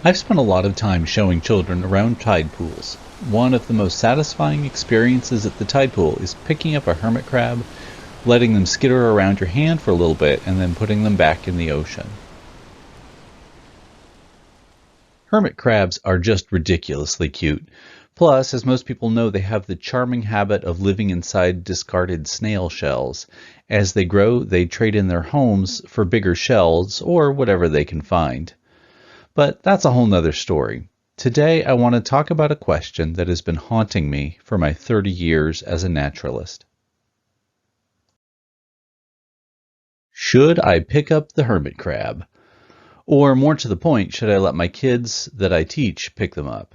I've spent a lot of time showing children around tide pools. One of the most satisfying experiences at the tide pool is picking up a hermit crab, letting them skitter around your hand for a little bit, and then putting them back in the ocean. Hermit crabs are just ridiculously cute. Plus, as most people know, they have the charming habit of living inside discarded snail shells. As they grow, they trade in their homes for bigger shells or whatever they can find. But that's a whole nother story. Today I want to talk about a question that has been haunting me for my 30 years as a naturalist. Should I pick up the hermit crab? Or more to the point, should I let my kids that I teach pick them up?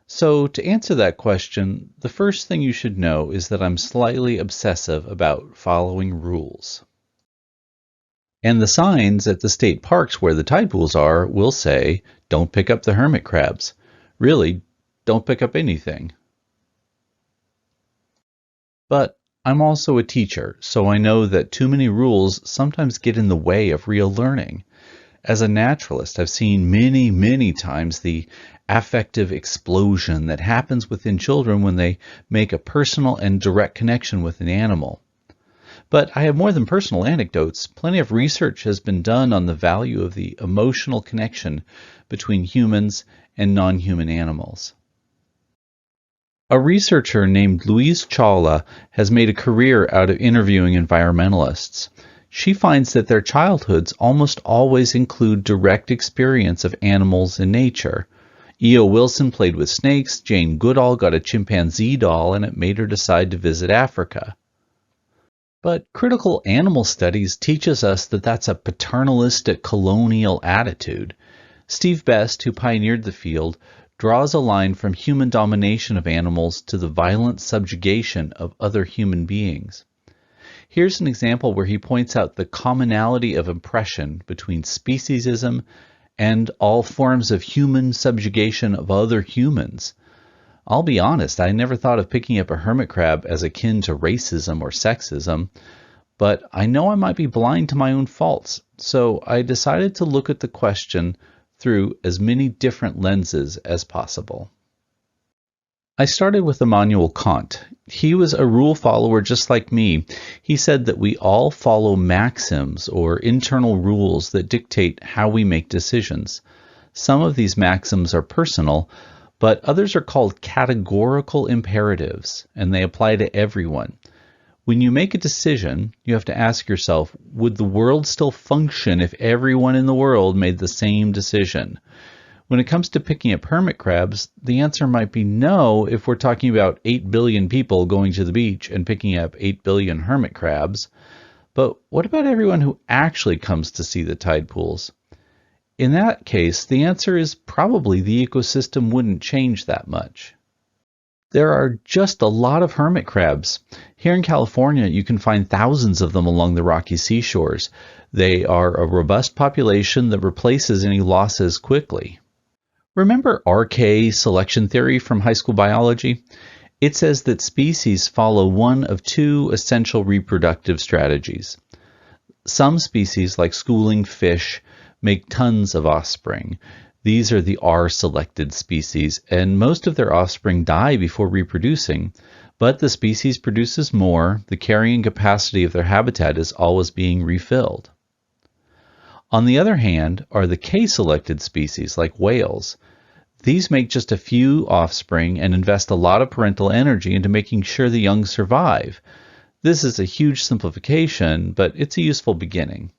So to answer that question, the first thing you should know is that I'm slightly obsessive about following rules. And the signs at the state parks where the tide pools are will say, don't pick up the hermit crabs. Really, don't pick up anything. But I'm also a teacher, so I know that too many rules sometimes get in the way of real learning. As a naturalist, I've seen many times the affective explosion that happens within children when they make a personal and direct connection with an animal. But I have more than personal anecdotes. Plenty of research has been done on the value of the emotional connection between humans and non-human animals. A researcher named Chawla has made a career out of interviewing environmentalists. She finds that their childhoods almost always include direct experience of animals in nature. E.O. Wilson played with snakes, Jane Goodall got a chimpanzee doll, and it made her decide to visit Africa. But critical animal studies teaches us that that's a paternalistic colonial attitude. Steve Best, who pioneered the field, draws a line from human domination of animals to the violent subjugation of other human beings. Here's an example where he points out the commonality of impression between speciesism and all forms of human subjugation of other humans. I'll be honest, I never thought of picking up a hermit crab as akin to racism or sexism, but I know I might be blind to my own faults, so I decided to look at the question through as many different lenses as possible. I started with Immanuel Kant. He was a rule follower just like me. He said that we all follow maxims or internal rules that dictate how we make decisions. Some of these maxims are personal, but others are called categorical imperatives, and they apply to everyone. When you make a decision, you have to ask yourself, would the world still function if everyone in the world made the same decision? When it comes to picking up hermit crabs, the answer might be no if we're talking about 8 billion people going to the beach and picking up 8 billion hermit crabs. But what about everyone who actually comes to see the tide pools? In that case, the answer is probably the ecosystem wouldn't change that much. There are just a lot of hermit crabs. Here in California, you can find thousands of them along the rocky seashores. They are a robust population that replaces any losses quickly. Remember RK selection theory from high school biology? It says that species follow one of two essential reproductive strategies. Some species, like schooling fish, make tons of offspring. These are the R-selected species, and most of their offspring die before reproducing, but the species produces more. The carrying capacity of their habitat is always being refilled. On the other hand are the K-selected species, like whales. These make just a few offspring and invest a lot of parental energy into making sure the young survive. This is a huge simplification, but it's a useful beginning.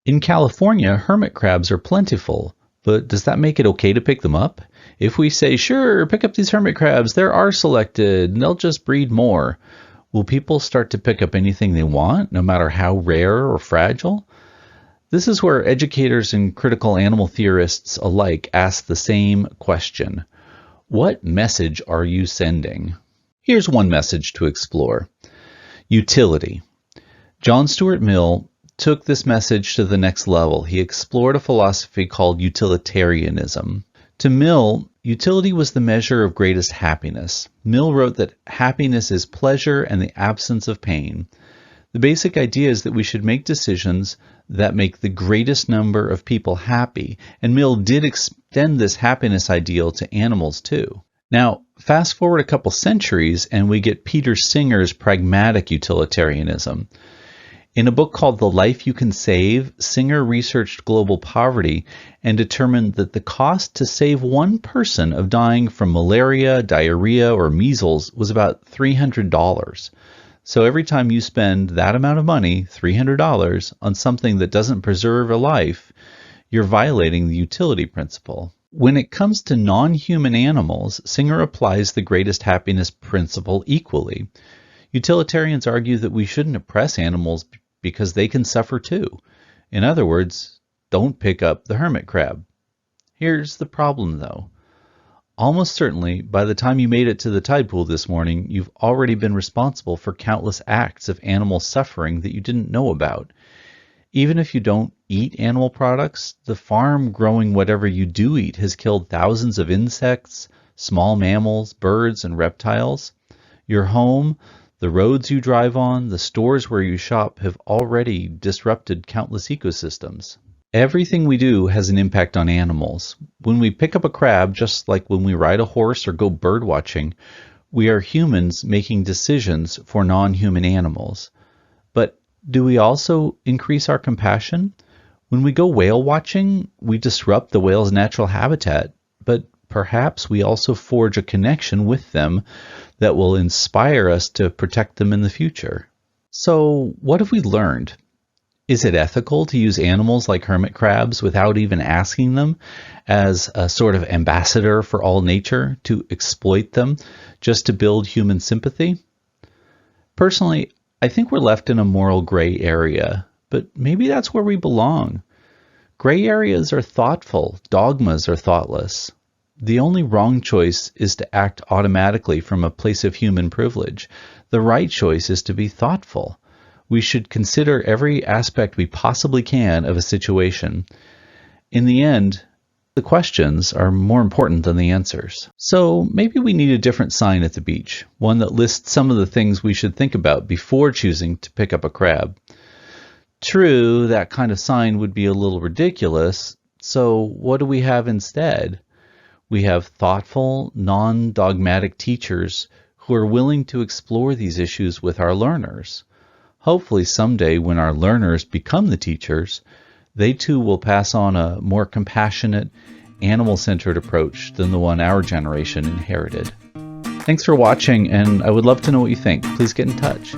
In California, hermit crabs are plentiful, but does that make it okay to pick them up? If we say, sure, pick up these hermit crabs, they're R-selected, and they'll just breed more, will people start to pick up anything they want, no matter how rare or fragile? This is where educators and critical animal theorists alike ask the same question. What message are you sending? Here's one message to explore. Utility. John Stuart Mill took this message to the next level. He explored a philosophy called utilitarianism. To Mill, utility was the measure of greatest happiness. Mill wrote that happiness is pleasure and the absence of pain. The basic idea is that we should make decisions that make the greatest number of people happy, and Mill did extend this happiness ideal to animals too. Now, fast forward a couple centuries and we get Peter Singer's pragmatic utilitarianism. In a book called The Life You Can Save, Singer researched global poverty and determined that the cost to save one person of dying from malaria, diarrhea, or measles was about $300. So every time you spend that amount of money, $300, on something that doesn't preserve a life, you're violating the utility principle. When it comes to non-human animals, Singer applies the greatest happiness principle equally. Utilitarians argue that we shouldn't oppress animals because they can suffer too. In other words, don't pick up the hermit crab. Here's the problem though. Almost certainly, by the time you made it to the tide pool this morning, you've already been responsible for countless acts of animal suffering that you didn't know about. Even if you don't eat animal products, the farm growing whatever you do eat has killed thousands of insects, small mammals, birds, and reptiles. Your home, the roads you drive on, the stores where you shop have already disrupted countless ecosystems. Everything we do has an impact on animals. When we pick up a crab, just like when we ride a horse or go bird watching, we are humans making decisions for non-human animals. But do we also increase our compassion? When we go whale watching, we disrupt the whale's natural habitat, but perhaps we also forge a connection with them that will inspire us to protect them in the future. So, what have we learned? Is it ethical to use animals like hermit crabs without even asking them as a sort of ambassador for all nature, to exploit them just to build human sympathy? Personally, I think we're left in a moral gray area, but maybe that's where we belong. Gray areas are thoughtful, dogmas are thoughtless. The only wrong choice is to act automatically from a place of human privilege. The right choice is to be thoughtful. We should consider every aspect we possibly can of a situation. In the end, the questions are more important than the answers. So maybe we need a different sign at the beach, one that lists some of the things we should think about before choosing to pick up a crab. True, that kind of sign would be a little ridiculous, so what do we have instead? We have thoughtful, non-dogmatic teachers who are willing to explore these issues with our learners. Hopefully someday when our learners become the teachers, they too will pass on a more compassionate, animal-centered approach than the one our generation inherited. Thanks for watching, and I would love to know what you think. Please get in touch.